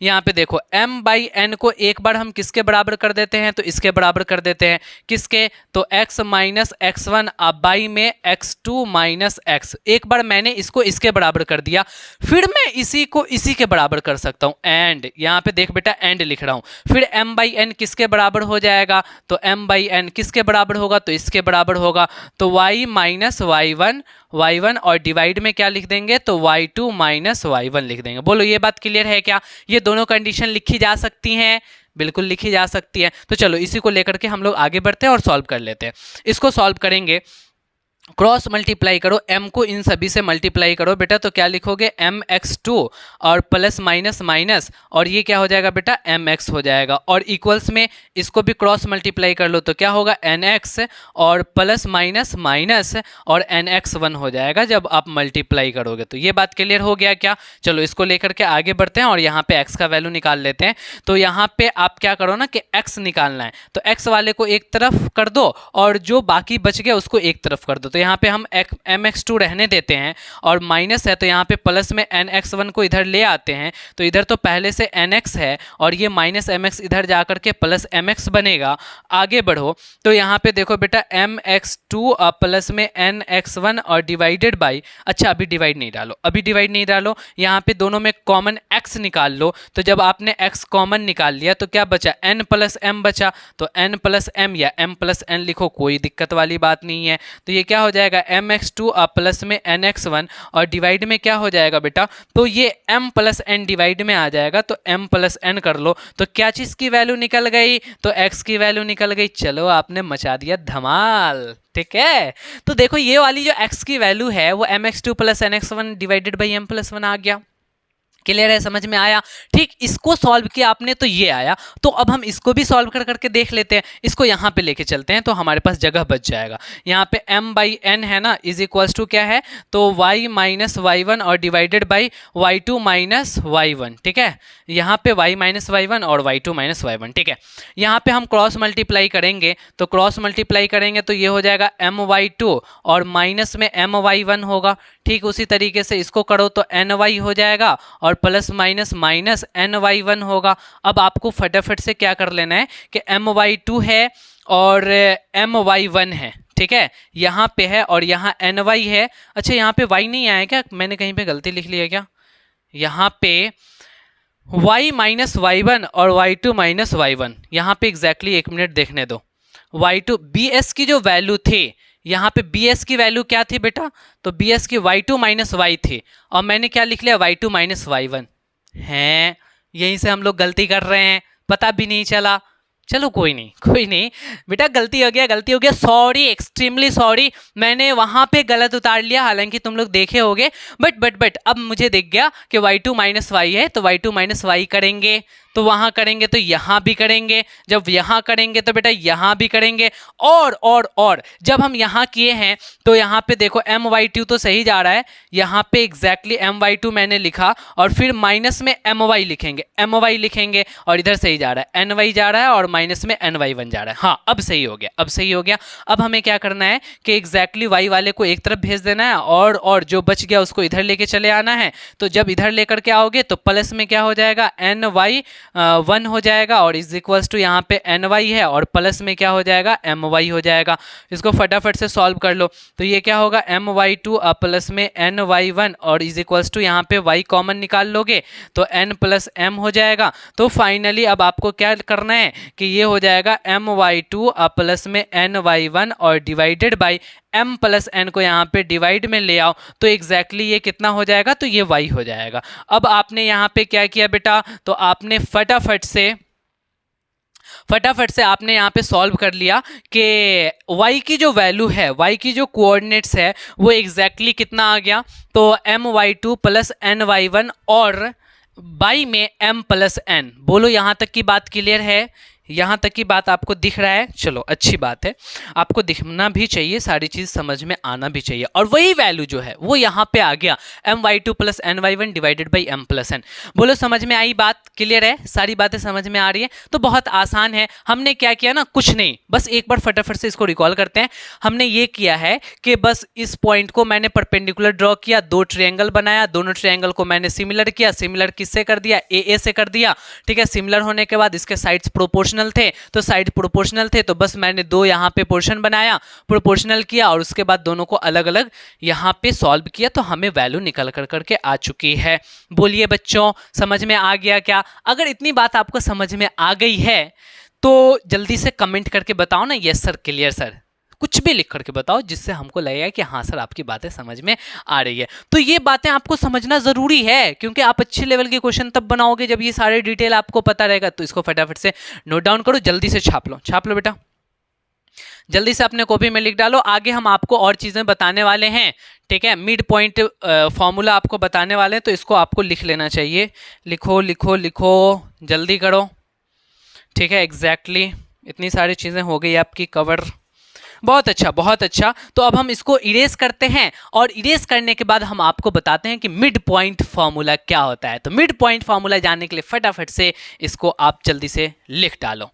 यहाँ पे देखो m बाई एन को एक बार हम किसके बराबर कर देते हैं, तो इसके बराबर कर देते हैं, किसके, तो x माइनस x1 बाई में x2 माइनस x, एक बार मैंने इसको इसके बराबर कर दिया, फिर मैं इसी को इसी के बराबर कर सकता हूँ, एंड यहाँ पे देख बेटा एंड लिख रहा हूँ, फिर m बाई एन किसके बराबर हो जाएगा, तो m बाई एन किसके बराबर होगा, तो इसके बराबर होगा, तो y माइनस y1 और डिवाइड में क्या लिख देंगे, तो y2 माइनस y1 लिख देंगे। बोलो ये बात क्लियर है क्या, ये दोनों कंडीशन लिखी जा सकती हैं, बिल्कुल लिखी जा सकती है। तो चलो इसी को लेकर के हम लोग आगे बढ़ते हैं और सॉल्व कर लेते हैं। इसको सॉल्व करेंगे, क्रॉस मल्टीप्लाई करो, m को इन सभी से मल्टीप्लाई करो बेटा, तो क्या लिखोगे mx2 और प्लस माइनस माइनस, और ये क्या हो जाएगा बेटा mx हो जाएगा, और इक्वल्स में इसको भी क्रॉस मल्टीप्लाई कर लो तो क्या होगा nx और प्लस माइनस माइनस और nx1 हो जाएगा जब आप मल्टीप्लाई करोगे। तो ये बात क्लियर हो गया क्या? चलो इसको लेकर के आगे बढ़ते हैं और यहाँ पे x का वैल्यू निकाल लेते हैं। तो यहाँ पे आप क्या करो ना कि x निकालना है, तो x वाले को एक तरफ कर दो और जो बाकी बच गया उसको एक तरफ कर दो। तो यहाँ पे हम mx2 रहने देते हैं और माइनस है तो यहाँ पे प्लस में nx1 को इधर ले आते हैं, तो इधर तो पहले से nx है और ये माइनस mx इधर जा करके प्लस mx बनेगा। आगे बढ़ो तो यहाँ पे देखो बेटा mx2 प्लस में nx1 और डिवाइडेड बाई, अच्छा अभी डिवाइड नहीं डालो, अभी डिवाइड नहीं डालो, यहाँ पे दोनों में कॉमन x निकाल लो। तो जब आपने x कॉमन निकाल लिया तो क्या बचा n प्लस m बचा, तो n प्लस m या m प्लस n लिखो, कोई दिक्कत वाली बात नहीं है। तो ये क्या हो जाएगा mx2 प्लस में nx1 और डिवाइड में क्या हो जाएगा बेटा, तो ये m प्लस n डिवाइड में आ जाएगा, तो m प्लस n कर लो। तो क्या चीज़ की वैल्यू निकल गई, तो x की वैल्यू निकल गई। चलो आपने मचा दिया धमाल, ठीक है। तो देखो ये वाली जो x की वैल्यू है वो mx2 plus nx1 divided by m plus 1 आ गया। क्लियर है, समझ में आया? ठीक, इसको सॉल्व किया आपने तो ये आया, तो अब हम इसको भी सॉल्व कर करके देख लेते हैं। इसको यहाँ पे लेके चलते हैं तो हमारे पास जगह बच जाएगा। यहाँ पे m बाई n है ना, इज इक्वल्स टू क्या है, तो y माइनस y1 और divided by y2 minus y1, ठीक है। यहाँ पे y माइनस y1 और y2 माइनस y1, ठीक है। यहाँ पे हम क्रॉस मल्टीप्लाई करेंगे, तो क्रॉस मल्टीप्लाई करेंगे तो ये हो जाएगा my2 और माइनस में my1 होगा। ठीक उसी तरीके से इसको करो तो ny हो जाएगा और प्लस माइनस माइनस ny1 होगा। अब आपको फटाफट से क्या कर लेना है कि my2 है और my1 है, ठीक है, यहाँ पे है और यहाँ ny है। अच्छा यहाँ पे y नहीं आया क्या, मैंने कहीं पे गलती लिख ली है क्या? यहाँ पे y माइनस y1 और y2 माइनस y1, यहाँ पे एग्जैक्टली एक मिनट देखने दो। y2 bs की जो वैल्यू थी, यहाँ पे bs की वैल्यू क्या थी बेटा, तो bs की y2 माइनस y थी और मैंने क्या लिख लिया y2 माइनस y1 है। यहीं से हम लोग गलती कर रहे हैं, पता भी नहीं चला। चलो कोई नहीं, कोई नहीं बेटा, गलती हो गया, गलती हो गया, सॉरी, एक्सट्रीमली सॉरी, मैंने वहां पे गलत उतार लिया, हालांकि तुम लोग देखे होगे, बट अब मुझे दिख गया कि y2 माइनस y है तो y2 माइनस y करेंगे, तो वहां करेंगे तो यहां भी करेंगे, जब यहां करेंगे तो बेटा यहां भी करेंगे, और जब हम यहां किए हैं तो यहां पे देखो my2 तो सही जा रहा है, यहां पे एग्जैक्टली my2 मैंने लिखा और फिर माइनस में my लिखेंगे और इधर सही जा रहा है ny जा रहा है और माइनस में ny1 जा रहा है। हाँ अब सही हो गया, अब सही हो गया। अब हमें क्या करना है कि एग्जैक्टली y वाले को एक तरफ भेज देना है और जो बच गया उसको इधर लेके चले आना है। तो जब इधर लेकर के आओगे तो प्लस में क्या हो जाएगा ny1 हो जाएगा और इज इक्वल्स टू यहाँ पे ny है और प्लस में क्या हो जाएगा my हो जाएगा। इसको फटाफट से सॉल्व कर लो तो ये क्या होगा my2 प्लस में ny1 और इज इक्वल्स टू यहाँ पे y कॉमन निकाल लोगे तो n प्लस m हो जाएगा। तो फाइनली अब आपको क्या करना है कि ये हो जाएगा my2 प्लस में ny1 और divided by m plus n को यहाँ पे डिवाइड में ले आओ तो एग्जैक्टली ये कितना हो जाएगा, तो ये y हो जाएगा। अब आपने यहाँ पे क्या किया बेटा, तो आपने फटाफट से आपने यहाँ पे सॉल्व कर लिया कि y की जो वैल्यू है, y की जो कोऑर्डिनेट्स है वो एग्जैक्टली कितना आ गया, तो my2 प्लस ny1 और बाई में m प्लस n। बोलो यहाँ तक की बात क्लियर है, यहाँ तक की बात आपको दिख रहा है? चलो अच्छी बात है, आपको दिखना भी चाहिए, सारी चीज़ समझ में आना भी चाहिए। और वही वैल्यू जो है वो यहाँ पे आ गया my2 plus ny1 divided by m plus n। बोलो समझ में आई बात, क्लियर है, सारी बातें समझ में आ रही है? तो बहुत आसान है। हमने क्या किया ना, कुछ नहीं, बस एक बार फटाफट से इसको रिकॉल करते हैं। हमने ये किया है कि बस इस पॉइंट को मैंने परपेंडिकुलर ड्रॉ किया, दो ट्रायंगल बनाया, दोनों ट्रायंगल को मैंने सिमिलर किया। सिमिलर किससे कर दिया, ए से कर दिया, ठीक है। सिमिलर होने के बाद इसके साइड्स प्रोपोर्शनल थे, तो साइड प्रोपोर्शनल थे तो बस मैंने दो यहाँ पे पोर्शन बनाया, प्रोपोर्शनल किया और उसके बाद दोनों को अलग अलग यहाँ पे सॉल्व किया तो हमें वैल्यू निकल कर करके आ चुकी है। बोलिए बच्चों, समझ में आ गया क्या? अगर इतनी बात आपको समझ में आ गई है तो जल्दी से कमेंट करके बताओ ना, यस सर, क्लियर सर। कुछ भी लिख करके बताओ जिससे हमको लगेगा कि हाँ सर आपकी बातें समझ में आ रही है। तो ये बातें आपको समझना ज़रूरी है, क्योंकि आप अच्छे लेवल के क्वेश्चन तब बनाओगे जब ये सारे डिटेल आपको पता रहेगा। तो इसको फटाफट से नोट डाउन करो, जल्दी से छाप लो बेटा, जल्दी से अपने कॉपी में लिख डालो। आगे हम आपको और चीज़ें बताने वाले हैं, ठीक है, मिड पॉइंट फॉर्मूला आपको बताने वाले हैं, तो इसको आपको लिख लेना चाहिए। लिखो लिखो लिखो, जल्दी करो, ठीक है। एग्जैक्टली इतनी सारी चीज़ें हो गई आपकी कवर, बहुत अच्छा बहुत अच्छा। तो अब हम इसको इरेज करते हैं, और इरेज करने के बाद हम आपको बताते हैं कि मिड पॉइंट फॉर्मूला क्या होता है। तो मिड पॉइंट फॉर्मूला जानने के लिए फटाफट से इसको आप जल्दी से लिख डालो।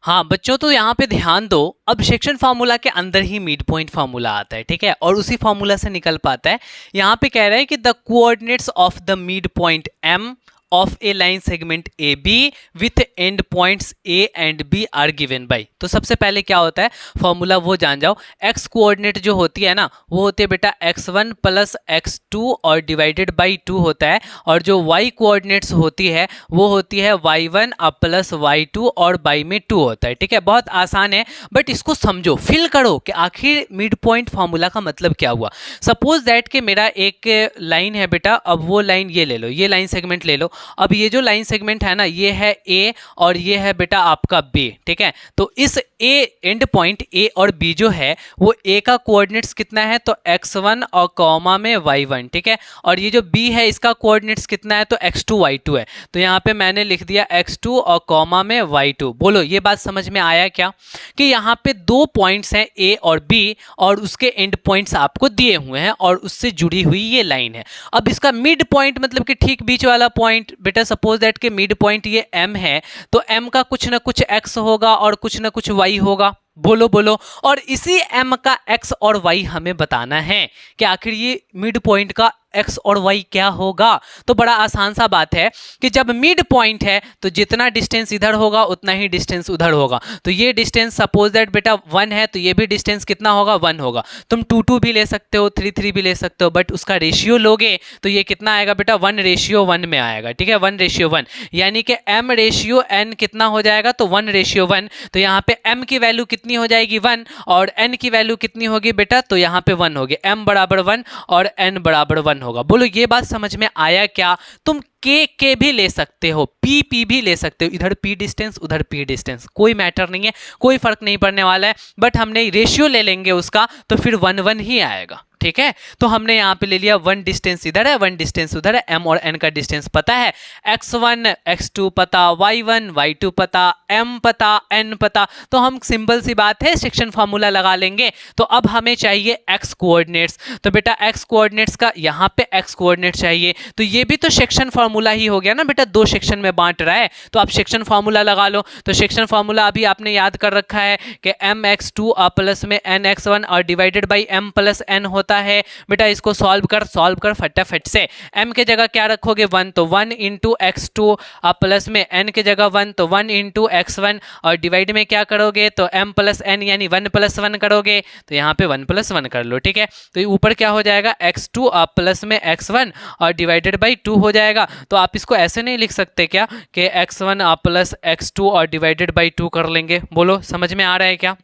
हाँ बच्चों, तो यहाँ पे ध्यान दो, अब सेक्शन फार्मूला के अंदर ही मिड पॉइंट फार्मूला आता है, ठीक है, और उसी फार्मूला से निकल पाता है। यहाँ पे कह रहे हैं कि the coordinates of the mid point M of a line segment A B with end points A and B are given by. तो सबसे पहले क्या होता है फॉर्मूला वो जान जाओ। एक्स कोऑर्डिनेट जो होती है ना, वो होती है बेटा x1 प्लस x2 और डिवाइडेड बाई 2 होता है, और जो y कोऑर्डिनेट्स होती है वो होती है y1 प्लस y2 और बाई में 2 होता है, ठीक है। बहुत आसान है, बट इसको समझो, फिल करो कि आखिर मिड पॉइंट फॉर्मूला का मतलब क्या हुआ। सपोज दैट कि मेरा एक लाइन है बेटा, अब वो लाइन ये ले लो, ये लाइन सेगमेंट ले लो। अब ये जो लाइन सेगमेंट है ना, ये है ए और ये है बेटा आपका बी, ठीक है। तो इस ए एंड पॉइंट ए और बी जो है वो ए का कोऑर्डिनेट्स कितना है, तो x1 और कॉमा में y1, ठीक है। और ये जो बी है इसका कोऑर्डिनेट्स कितना है, तो x2 y2 है। तो यहाँ पे मैंने लिख दिया x2 और कॉमा में y2। बोलो ये बात समझ में आया क्या, कि यहाँ पे दो पॉइंट्स हैं ए और बी, और उसके एंड पॉइंट्स आपको दिए हुए हैं और उससे जुड़ी हुई ये लाइन है। अब इसका मिड पॉइंट मतलब कि ठीक बीच वाला पॉइंट बेटा, सपोज दैट कि मिड पॉइंट ये m है, तो m का कुछ ना कुछ x होगा और कुछ ना कुछ y होगा। बोलो बोलो, और इसी m का x और y हमें बताना है कि आखिर ये मिड पॉइंट का x और y क्या होगा। तो बड़ा आसान सा बात है कि जब मिड पॉइंट है तो जितना डिस्टेंस इधर होगा उतना ही डिस्टेंस उधर होगा। तो ये डिस्टेंस सपोज दैट बेटा 1 है, तो ये भी डिस्टेंस कितना होगा, 1 होगा। तुम 2 भी ले सकते हो, 3 भी ले सकते हो, बट उसका रेशियो लोगे तो ये कितना आएगा बेटा, 1:1 में आएगा, ठीक है, 1:1। यानी कि m रेशियो n कितना हो जाएगा, तो 1:1। तो यहाँ पे m की वैल्यू कितनी हो जाएगी, 1, और n की वैल्यू कितनी होगी बेटा, तो यहाँ पे 1 होगी। m बराबर 1 और n बराबर 1 होगा। बोलो ये बात समझ में आया क्या। तुम के भी ले सकते हो, पी भी ले सकते हो, इधर p डिस्टेंस उधर p डिस्टेंस, कोई मैटर नहीं है, कोई फर्क नहीं पड़ने वाला है, बट हमने रेशियो ले लेंगे उसका तो फिर 1 ही आएगा, ठीक है। तो हमने यहाँ पे ले लिया 1 डिस्टेंस इधर है, 1 डिस्टेंस उधर है, m और n का डिस्टेंस पता है, x1 x2 पता, y1 y2 पता, m पता, n पता। तो हम सिंपल सी बात है सेक्शन फार्मूला लगा लेंगे। तो अब हमें चाहिए x कोऑर्डिनेट्स। तो बेटा x कोऑर्डिनेट्स का यहाँ पे x कोऑर्डिनेट चाहिए, तो ये भी तो सेक्शन फार्मूला ही हो गया ना बेटा, दो सेक्शन में बांट रहा है, तो आप सेक्शन फार्मूला लगा लो। तो सेक्शन फार्मूला अभी आपने याद कर रखा है कि mx2 प्लस में nx1 और divided by m plus n होता है। बेटा इसको सॉल्व कर फटाफट से। m के जगह क्या रखोगे, 1, तो 1 इंटू x2 प्लस में n के जगह 1, तो 1 इंटू x1, और डिवाइड में क्या करोगे, तो m प्लस n यानी 1 प्लस 1 करोगे, तो यहाँ पे 1 प्लस 1 कर लो, ठीक है। तो ऊपर क्या हो जाएगा, x2 प्लस में x1 और डिवाइडेड बाई 2 हो जाएगा। तो आप इसको ऐसे नहीं लिख सकते क्या कि x1 प्लस x2 और डिवाइडेड बाई 2 कर लेंगे। बोलो समझ में आ रहा है क्या,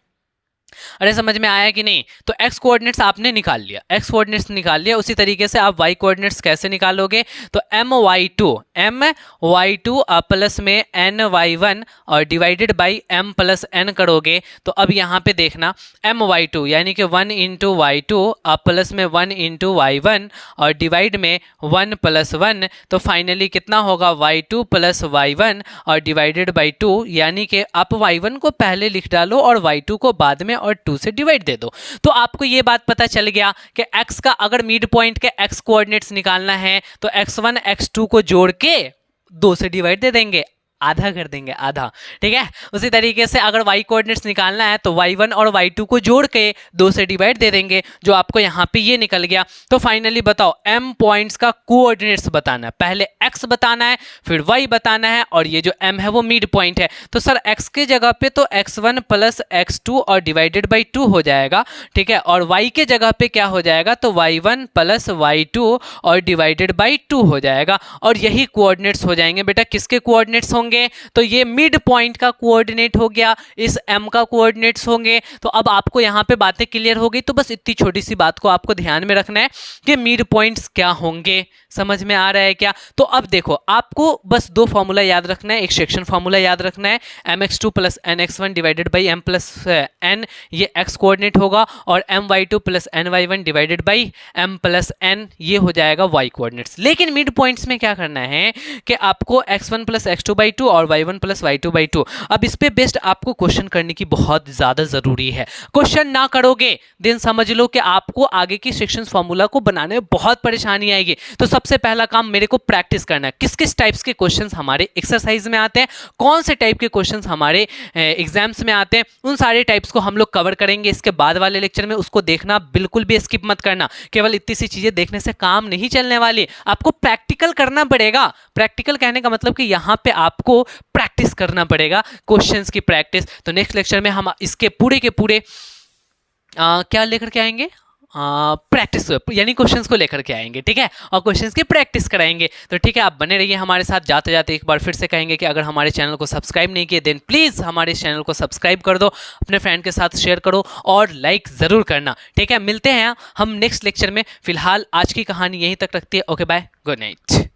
अरे समझ में आया कि नहीं। तो x कोऑर्डिनेट्स आपने निकाल लिया, x कोऑर्डिनेट्स निकाल लिया, उसी तरीके से आप y कोऑर्डिनेट्स कैसे निकालोगे, तो m y2 प्लस में n y1 और divided by m plus n करोगे। तो अब यहाँ पे देखना m y2 यानी कि 1 इंटू y2 प्लस में 1 इंटू y1 और डिवाइड में 1 प्लस 1, तो फाइनली कितना होगा, y2 प्लस y1 और डिवाइडेड बाई 2, यानी कि आप y1 को पहले लिख डालो और y2 को बाद में और 2 से डिवाइड दे दो। तो आपको ये बात पता चल गया कि x का अगर मिड पॉइंट के x कोऑर्डिनेट्स निकालना है तो x1 x2 को जोड़ के 2 से डिवाइड दे देंगे, आधा कर देंगे, आधा, ठीक है। उसी तरीके से अगर y कोऑर्डिनेट्स निकालना है तो y1 और y2 को जोड़ के 2 से डिवाइड दे देंगे, जो आपको यहाँ पे ये निकल गया। तो फाइनली बताओ m पॉइंट्स का कोऑर्डिनेट्स बताना है, पहले x बताना है फिर y बताना है, और ये जो m है वो मिड पॉइंट है। तो सर x के जगह पे तो x1 प्लस x2 और डिवाइडेड बाई 2 हो जाएगा, ठीक है, और y के जगह पे क्या हो जाएगा, तो y1 प्लस y2 और डिवाइडेड बाई 2 हो जाएगा, और यही कोऑर्डिनेट्स हो जाएंगे। बेटा किसके कोऑर्डिनेट्स होंगे, होंगे तो ये मिड पॉइंट का कोऑर्डिनेट हो गया, इस m का कोऑर्डिनेट्स होंगे। तो अब आपको यहाँ पे बातें क्लियर हो गई। तो बस इतनी छोटी सी बात को आपको ध्यान में रखना है कि मिड पॉइंट्स क्या होंगे। समझ में आ रहा है क्या? तो अब देखो, आपको बस दो फॉर्मूला याद रखना है। एक सेक्शन फॉर्मूला याद रखना है, mx2 plus nx1 divided by m plus n, ये x कोऑर्डिनेट होगा, और my2 plus ny1 divided by m plus n, ये हो जाएगा y कोऑर्डिनेट्स। लेकिन मिड पॉइंट्स में क्या करना है कि आपको x1 प्लस x2 बाई 2 और y1 प्लस y2 बाई 2, अब इस पे बेस्ड आपको क्वेश्चन करने की बहुत ज्यादा जरूरी है। क्वेश्चन ना करोगे देन समझ लो कि आपको आगे की सेक्शन फॉर्मूला को बनाने में बहुत परेशानी आएगी। तो सबसे पहला काम मेरे को प्रैक्टिस करना है, किस किस टाइप्स के क्वेश्चंस हमारे एक्सरसाइज में आते हैं, कौन से टाइप के क्वेश्चंस हमारे एग्जाम्स में आते हैं, उन सारे टाइप्स को हम लोग कवर करेंगे इसके बाद वाले लेक्चर में। उसको देखना बिल्कुल भी स्किप मत करना। केवल इतनी सी चीजें देखने से काम नहीं चलने वाली, आपको प्रैक्टिकल करना पड़ेगा। प्रैक्टिकल कहने का मतलब कि यहाँ पे आपको प्रैक्टिस करना पड़ेगा, क्वेश्चंस की प्रैक्टिस। तो नेक्स्ट लेक्चर में हम इसके पूरे के पूरे क्या लेकर के आएंगे, प्रैक्टिस यानी क्वेश्चंस को लेकर के आएंगे, ठीक है, और क्वेश्चंस की प्रैक्टिस कराएंगे। तो ठीक है, आप बने रहिए हमारे साथ। जाते जाते एक बार फिर से कहेंगे कि अगर हमारे चैनल को सब्सक्राइब नहीं किए देन प्लीज़ हमारे चैनल को सब्सक्राइब कर दो, अपने फ्रेंड के साथ शेयर करो और लाइक ज़रूर करना, ठीक है। मिलते हैं हम नेक्स्ट लेक्चर में। फिलहाल आज की कहानी यहीं तक रखती है। Okay bye, good night.